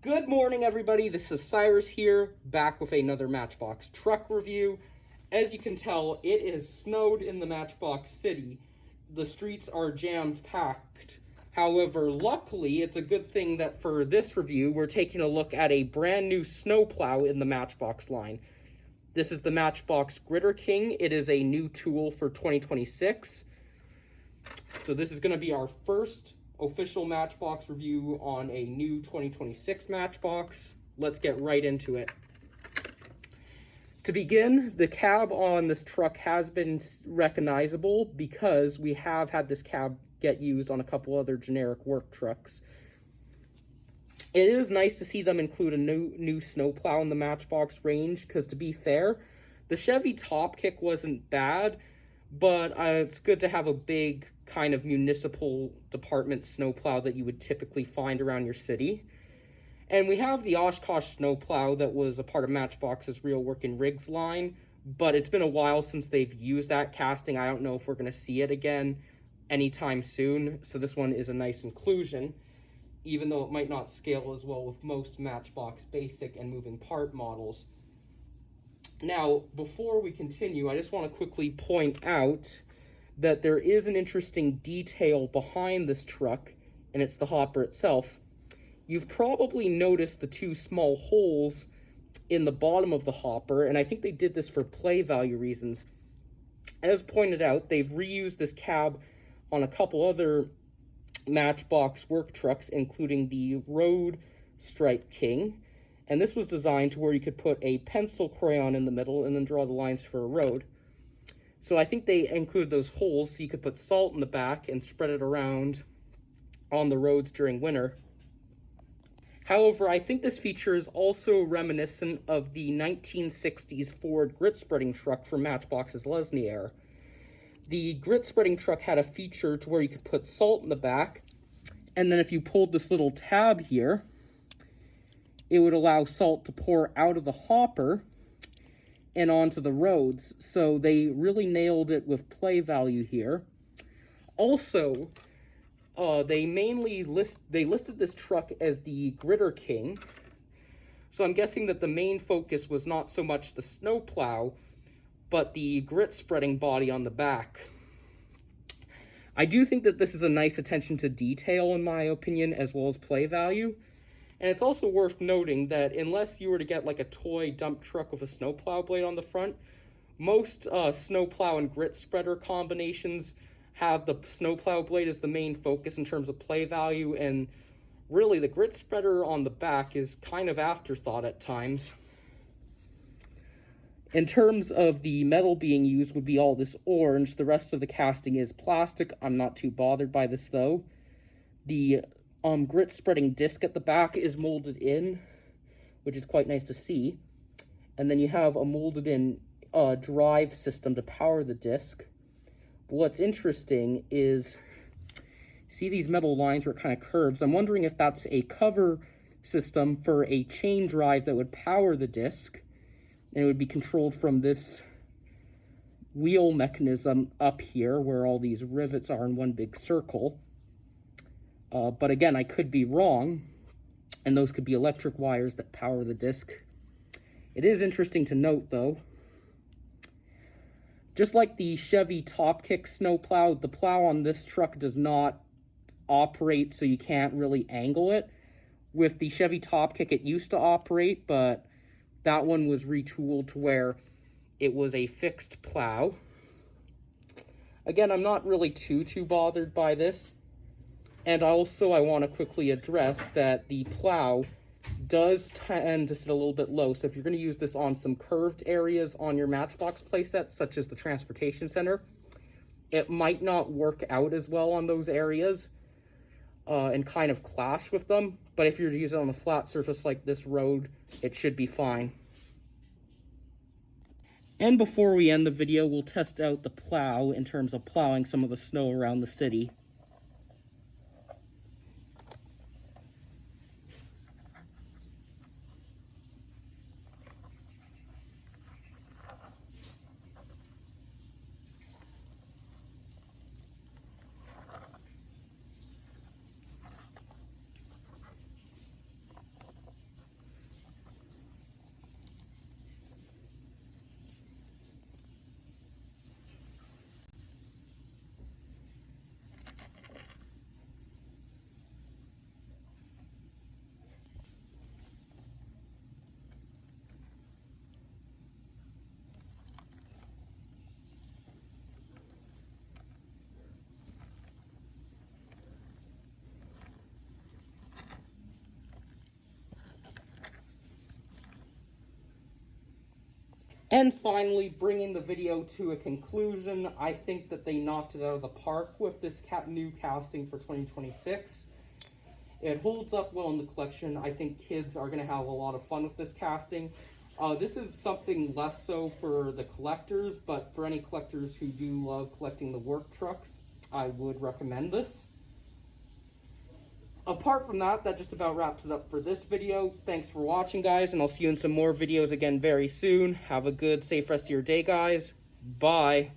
Good morning, everybody. This is Cyrus here, back with another Matchbox truck review. As you can tell, it is snowed in the Matchbox City. The streets are jammed packed. However, luckily, it's a good thing that for this review, we're taking a look at a brand new snowplow in the Matchbox line. This is the Matchbox Gritter King. It is a new tool for 2026. So this is going to be our first official Matchbox review on a new 2026 Matchbox. Let's get right into it. To begin, the cab on this truck has been recognizable because we have had this cab get used on a couple other generic work trucks. It is nice to see them include a new snowplow in the Matchbox range because, to be fair, the Chevy Top Kick wasn't bad, but it's good to have a big kind of municipal department snowplow that you would typically find around your city. And we have the Oshkosh snowplow that was a part of Matchbox's Real Working Rigs line, but it's been a while since they've used that casting. I don't know if we're going to see it again anytime soon, so this one is a nice inclusion, even though it might not scale as well with most Matchbox basic and moving part models. Now, before we continue, I just want to quickly point out that there is an interesting detail behind this truck, and it's the hopper itself. You've probably noticed the two small holes in the bottom of the hopper, and I think they did this for play value reasons. As pointed out, they've reused this cab on a couple other Matchbox work trucks, including the Road Stripe King, and this was designed to where you could put a pencil crayon in the middle and then draw the lines for a road. So I think they included those holes so you could put salt in the back and spread it around on the roads during winter. However, I think this feature is also reminiscent of the 1960s Ford grit spreading truck from Matchbox's Lesney era. The grit spreading truck had a feature to where you could put salt in the back, and then if you pulled this little tab here, it would allow salt to pour out of the hopper and onto the roads. So they really nailed it with play value here. Also, they listed this truck as the Gritter King. So I'm guessing that the main focus was not so much the snowplow, but the grit spreading body on the back. I do think that this is a nice attention to detail, in my opinion, as well as play value. And it's also worth noting that unless you were to get like a toy dump truck with a snowplow blade on the front, most snowplow and grit spreader combinations have the snowplow blade as the main focus in terms of play value, and really the grit spreader on the back is kind of afterthought at times. In terms of the metal being used would be all this orange. The rest of the casting is plastic. I'm not too bothered by this though. The grit spreading disc at the back is molded in, which is quite nice to see. And then you have a molded in drive system to power the disc. But what's interesting is, see these metal lines where it kind of curves? I'm wondering if that's a cover system for a chain drive that would power the disc, and it would be controlled from this wheel mechanism up here where all these rivets are in one big circle. But again, I could be wrong, and those could be electric wires that power the disc. It is interesting to note, though. Just like the Chevy Top Kick snowplow, the plow on this truck does not operate, so you can't really angle it. With the Chevy Top Kick, it used to operate, but that one was retooled to where it was a fixed plow. Again, I'm not really too bothered by this. And also, I want to quickly address that the plow does tend to sit a little bit low. So if you're going to use this on some curved areas on your Matchbox playsets, such as the transportation center, it might not work out as well on those areas and kind of clash with them. But if you're to use it on a flat surface like this road, it should be fine. And before we end the video, we'll test out the plow in terms of plowing some of the snow around the city. And finally, bringing the video to a conclusion, I think that they knocked it out of the park with this new casting for 2026. It holds up well in the collection. I think kids are going to have a lot of fun with this casting. This is something less so for the collectors, but for any collectors who do love collecting the work trucks, I would recommend this. Apart from that, that just about wraps it up for this video. Thanks for watching, guys, and I'll see you in some more videos again very soon. Have a good, safe rest of your day, guys. Bye.